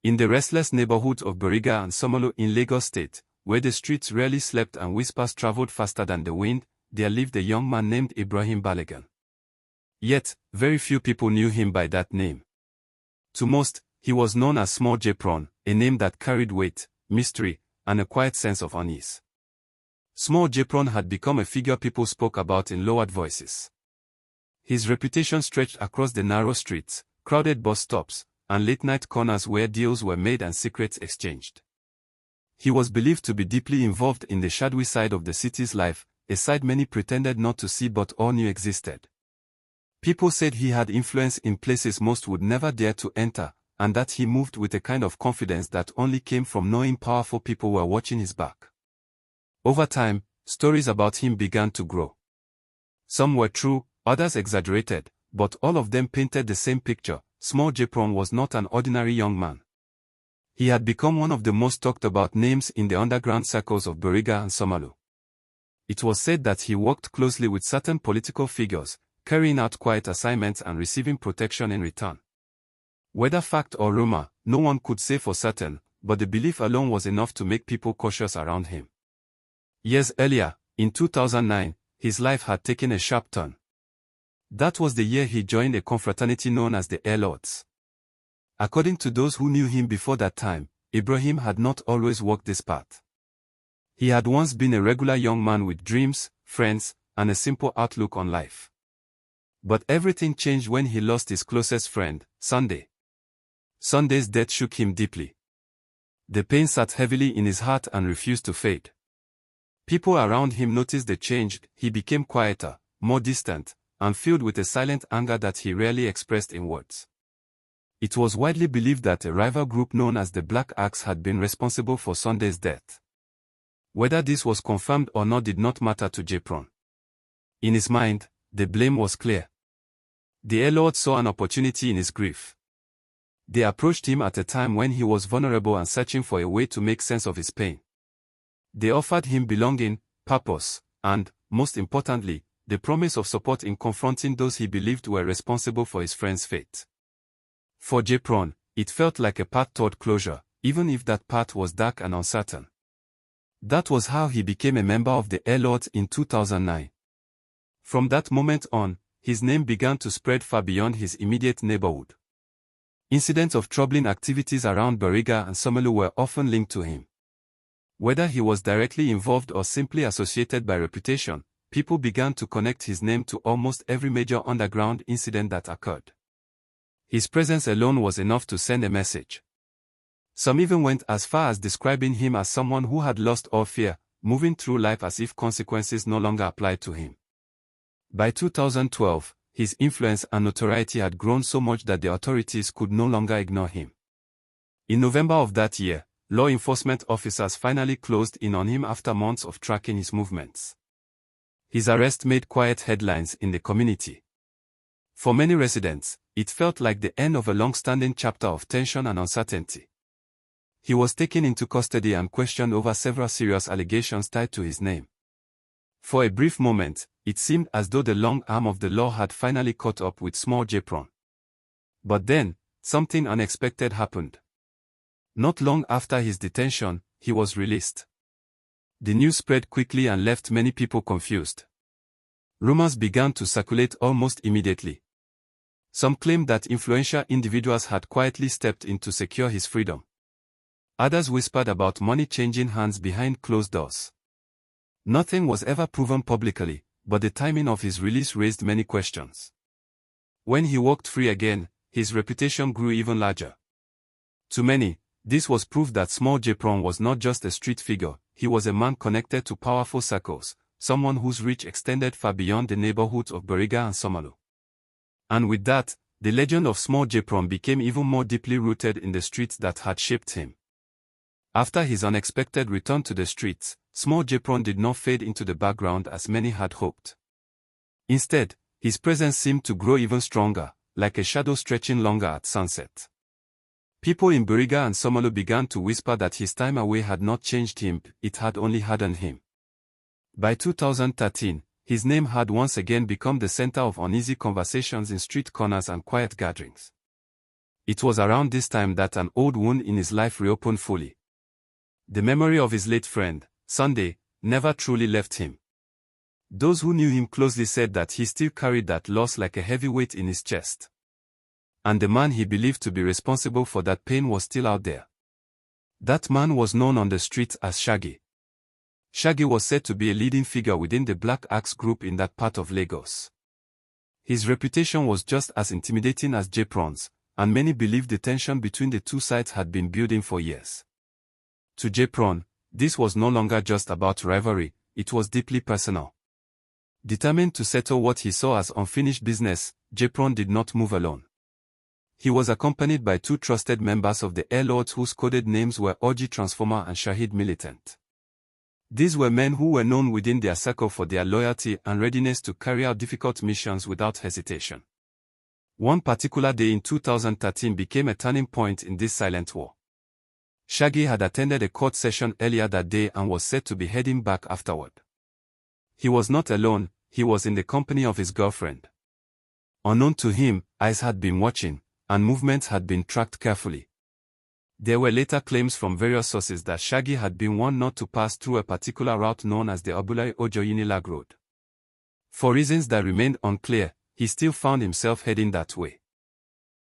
In the restless neighborhoods of Bariga and Somolu in Lagos State, where the streets rarely slept and whispers traveled faster than the wind, there lived a young man named Ibrahim Balogun. Yet, very few people knew him by that name. To most, he was known as Small Jay-Pron, a name that carried weight, mystery, and a quiet sense of unease. Small Jay-Pron had become a figure people spoke about in lowered voices. His reputation stretched across the narrow streets, crowded bus stops, and late-night corners where deals were made and secrets exchanged. He was believed to be deeply involved in the shadowy side of the city's life, a side many pretended not to see but all knew existed. People said he had influence in places most would never dare to enter, and that he moved with a kind of confidence that only came from knowing powerful people were watching his back. Over time, stories about him began to grow. Some were true, others exaggerated, but all of them painted the same picture. Small Jay-Pron was not an ordinary young man. He had become one of the most talked about names in the underground circles of Bariga and Somolu. It was said that he worked closely with certain political figures, carrying out quiet assignments and receiving protection in return. Whether fact or rumor, no one could say for certain, but the belief alone was enough to make people cautious around him. Years earlier, in 2009, his life had taken a sharp turn. That was the year he joined a confraternity known as the Air Lords. According to those who knew him before that time, Ibrahim had not always walked this path. He had once been a regular young man with dreams, friends, and a simple outlook on life. But everything changed when he lost his closest friend, Sunday. Sunday's death shook him deeply. The pain sat heavily in his heart and refused to fade. People around him noticed the change. He became quieter, more distant, and filled with a silent anger that he rarely expressed in words. It was widely believed that a rival group known as the Black Axe had been responsible for Sunday's death. Whether this was confirmed or not did not matter to Jay-Pron. In his mind, the blame was clear. The Air Lord saw an opportunity in his grief. They approached him at a time when he was vulnerable and searching for a way to make sense of his pain. They offered him belonging, purpose, and, most importantly, the promise of support in confronting those he believed were responsible for his friend's fate. For Jay-Pron, it felt like a path toward closure, even if that path was dark and uncertain. That was how he became a member of the Air Lords in 2009. From that moment on, his name began to spread far beyond his immediate neighborhood. Incidents of troubling activities around Bariga and Somolu were often linked to him. Whether he was directly involved or simply associated by reputation, people began to connect his name to almost every major underground incident that occurred. His presence alone was enough to send a message. Some even went as far as describing him as someone who had lost all fear, moving through life as if consequences no longer applied to him. By 2012, his influence and notoriety had grown so much that the authorities could no longer ignore him. In November of that year, law enforcement officers finally closed in on him after months of tracking his movements. His arrest made quiet headlines in the community. For many residents, it felt like the end of a long-standing chapter of tension and uncertainty. He was taken into custody and questioned over several serious allegations tied to his name. For a brief moment, it seemed as though the long arm of the law had finally caught up with Small Jay-Pron. But then, something unexpected happened. Not long after his detention, he was released. The news spread quickly and left many people confused. Rumors began to circulate almost immediately. Some claimed that influential individuals had quietly stepped in to secure his freedom. Others whispered about money changing hands behind closed doors. Nothing was ever proven publicly, but the timing of his release raised many questions. When he walked free again, his reputation grew even larger. To many, this was proof that Small Jay-Pron was not just a street figure, he was a man connected to powerful circles, someone whose reach extended far beyond the neighborhoods of Bariga and Somolu. And with that, the legend of Small Jay-Pron became even more deeply rooted in the streets that had shaped him. After his unexpected return to the streets, Small Jay-Pron did not fade into the background as many had hoped. Instead, his presence seemed to grow even stronger, like a shadow stretching longer at sunset. People in Bariga and Somolu began to whisper that his time away had not changed him, it had only hardened him. By 2013, his name had once again become the center of uneasy conversations in street corners and quiet gatherings. It was around this time that an old wound in his life reopened fully. The memory of his late friend, Sunday, never truly left him. Those who knew him closely said that he still carried that loss like a heavy weight in his chest. And the man he believed to be responsible for that pain was still out there. That man was known on the streets as Shaggy. Shaggy was said to be a leading figure within the Black Axe group in that part of Lagos. His reputation was just as intimidating as Jay-Pron's, and many believed the tension between the two sides had been building for years. To Jay-Pron, this was no longer just about rivalry, it was deeply personal. Determined to settle what he saw as unfinished business, Jay-Pron did not move alone. He was accompanied by two trusted members of the Air Lords whose coded names were Orji Transformer and Shahid Militant. These were men who were known within their circle for their loyalty and readiness to carry out difficult missions without hesitation. One particular day in 2013 became a turning point in this silent war. Shaggy had attended a court session earlier that day and was said to be heading back afterward. He was not alone, he was in the company of his girlfriend. Unknown to him, eyes had been watching, and movements had been tracked carefully. There were later claims from various sources that Shaggy had been warned not to pass through a particular route known as the Obulai-Ojo-Unilag Road. For reasons that remained unclear, he still found himself heading that way.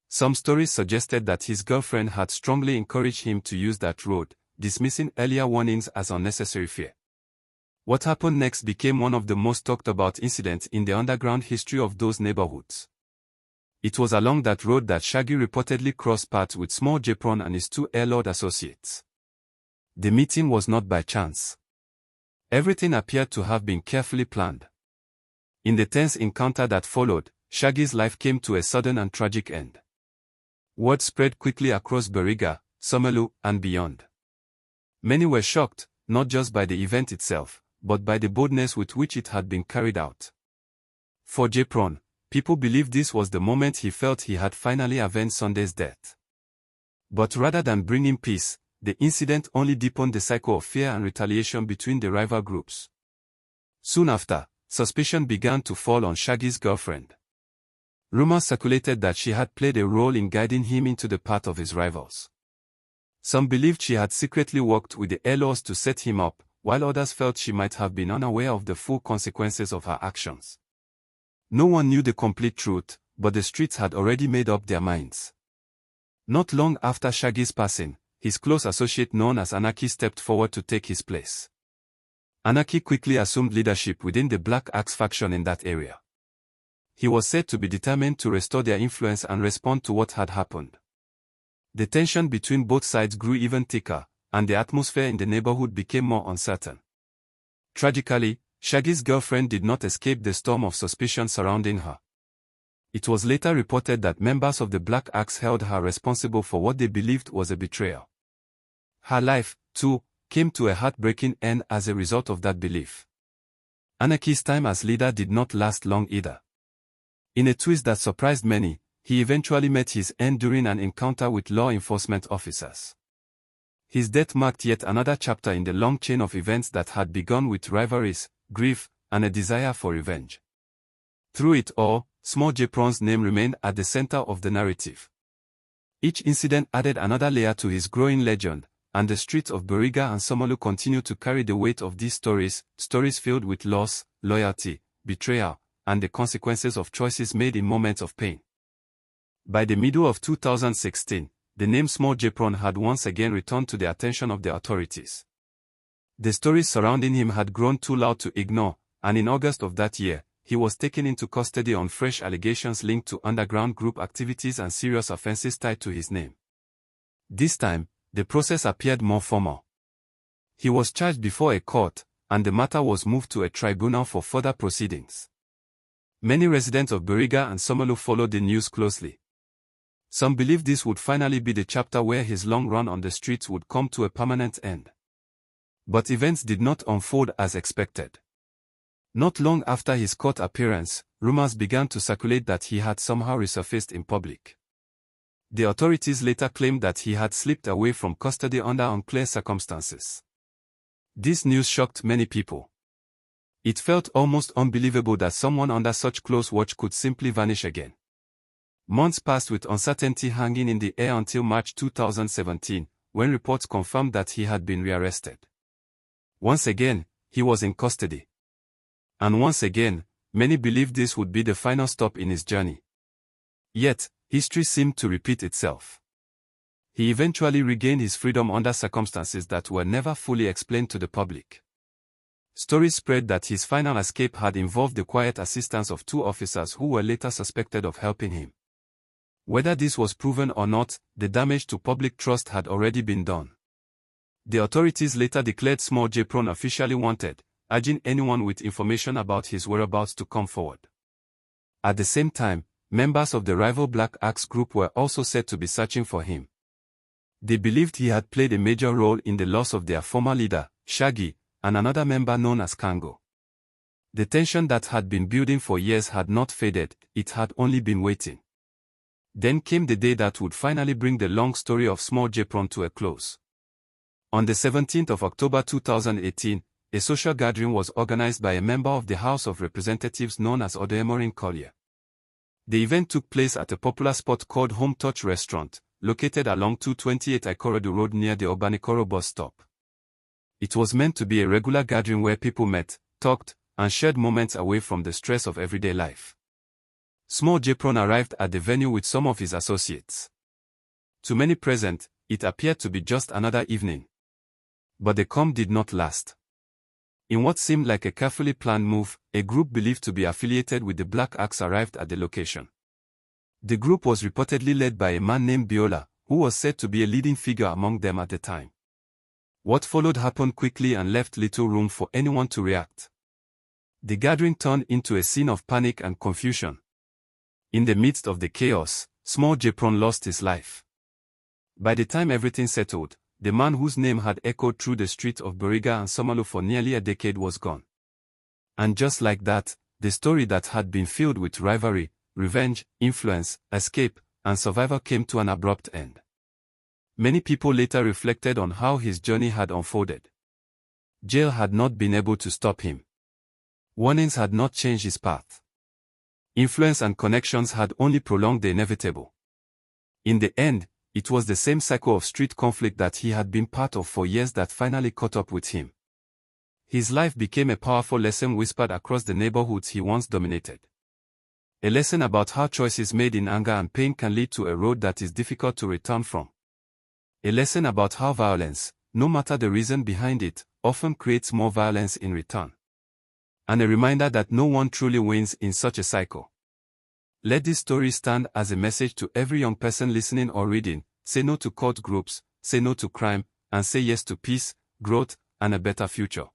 Some stories suggested that his girlfriend had strongly encouraged him to use that road, dismissing earlier warnings as unnecessary fear. What happened next became one of the most talked about incidents in the underground history of those neighborhoods. It was along that road that Shaggy reportedly crossed paths with Small Jay-Pron and his two Air Lord associates. The meeting was not by chance. Everything appeared to have been carefully planned. In the tense encounter that followed, Shaggy's life came to a sudden and tragic end. Word spread quickly across Bariga, Somolu, and beyond. Many were shocked, not just by the event itself, but by the boldness with which it had been carried out. For Jay-Pron, people believed this was the moment he felt he had finally avenged Sunday's death. But rather than bringing peace, the incident only deepened the cycle of fear and retaliation between the rival groups. Soon after, suspicion began to fall on Shaggy's girlfriend. Rumors circulated that she had played a role in guiding him into the path of his rivals. Some believed she had secretly worked with the Air-Lords to set him up, while others felt she might have been unaware of the full consequences of her actions. No one knew the complete truth, but the streets had already made up their minds. Not long after Shaggy's passing, his close associate known as Anarchy stepped forward to take his place. Anarchy quickly assumed leadership within the Black Axe faction in that area. He was said to be determined to restore their influence and respond to what had happened. The tension between both sides grew even thicker, and the atmosphere in the neighborhood became more uncertain. Tragically, Shaggy's girlfriend did not escape the storm of suspicion surrounding her. It was later reported that members of the Black Axe held her responsible for what they believed was a betrayal. Her life, too, came to a heartbreaking end as a result of that belief. Anarchy's time as leader did not last long either. In a twist that surprised many, he eventually met his end during an encounter with law enforcement officers. His death marked yet another chapter in the long chain of events that had begun with rivalries, grief, and a desire for revenge. Through it all, Small Jay-Pron's name remained at the center of the narrative. Each incident added another layer to his growing legend, and the streets of Bariga and Somolu continue to carry the weight of these stories filled with loss, loyalty, betrayal, and the consequences of choices made in moments of pain. By the middle of 2016, the name Small Jay-Pron had once again returned to the attention of the authorities. The stories surrounding him had grown too loud to ignore, and in August of that year, he was taken into custody on fresh allegations linked to underground group activities and serious offenses tied to his name. This time, the process appeared more formal. He was charged before a court, and the matter was moved to a tribunal for further proceedings. Many residents of Bariga and Somolu followed the news closely. Some believed this would finally be the chapter where his long run on the streets would come to a permanent end. But events did not unfold as expected. Not long after his court appearance, rumors began to circulate that he had somehow resurfaced in public. The authorities later claimed that he had slipped away from custody under unclear circumstances. This news shocked many people. It felt almost unbelievable that someone under such close watch could simply vanish again. Months passed with uncertainty hanging in the air until March 2017, when reports confirmed that he had been rearrested. Once again, he was in custody. And once again, many believed this would be the final stop in his journey. Yet, history seemed to repeat itself. He eventually regained his freedom under circumstances that were never fully explained to the public. Stories spread that his final escape had involved the quiet assistance of 2 officers who were later suspected of helping him. Whether this was proven or not, the damage to public trust had already been done. The authorities later declared Small Jay-Pron officially wanted, urging anyone with information about his whereabouts to come forward. At the same time, members of the rival Black Axe group were also said to be searching for him. They believed he had played a major role in the loss of their former leader, Shaggy, and another member known as Kango. The tension that had been building for years had not faded, it had only been waiting. Then came the day that would finally bring the long story of Small Jay-Pron to a close. On the 17th of October 2018, a social gathering was organized by a member of the House of Representatives known as Odemorin Collier. The event took place at a popular spot called Home Touch Restaurant, located along 228 Ikorodu Road near the Obanikoro bus stop. It was meant to be a regular gathering where people met, talked, and shared moments away from the stress of everyday life. Small Jay-Pron arrived at the venue with some of his associates. To many present, it appeared to be just another evening. But the calm did not last. In what seemed like a carefully planned move, a group believed to be affiliated with the Black Axe arrived at the location. The group was reportedly led by a man named Biola, who was said to be a leading figure among them at the time. What followed happened quickly and left little room for anyone to react. The gathering turned into a scene of panic and confusion. In the midst of the chaos, Small Jay-Pron lost his life. By the time everything settled, the man whose name had echoed through the streets of Buriga and Somalo for nearly a decade was gone. And just like that, the story that had been filled with rivalry, revenge, influence, escape, and survival came to an abrupt end. Many people later reflected on how his journey had unfolded. Jail had not been able to stop him. Warnings had not changed his path. Influence and connections had only prolonged the inevitable. In the end, it was the same cycle of street conflict that he had been part of for years that finally caught up with him. His life became a powerful lesson whispered across the neighborhoods he once dominated. A lesson about how choices made in anger and pain can lead to a road that is difficult to return from. A lesson about how violence, no matter the reason behind it, often creates more violence in return. And a reminder that no one truly wins in such a cycle. Let this story stand as a message to every young person listening or reading: say no to cult groups, say no to crime, and say yes to peace, growth, and a better future.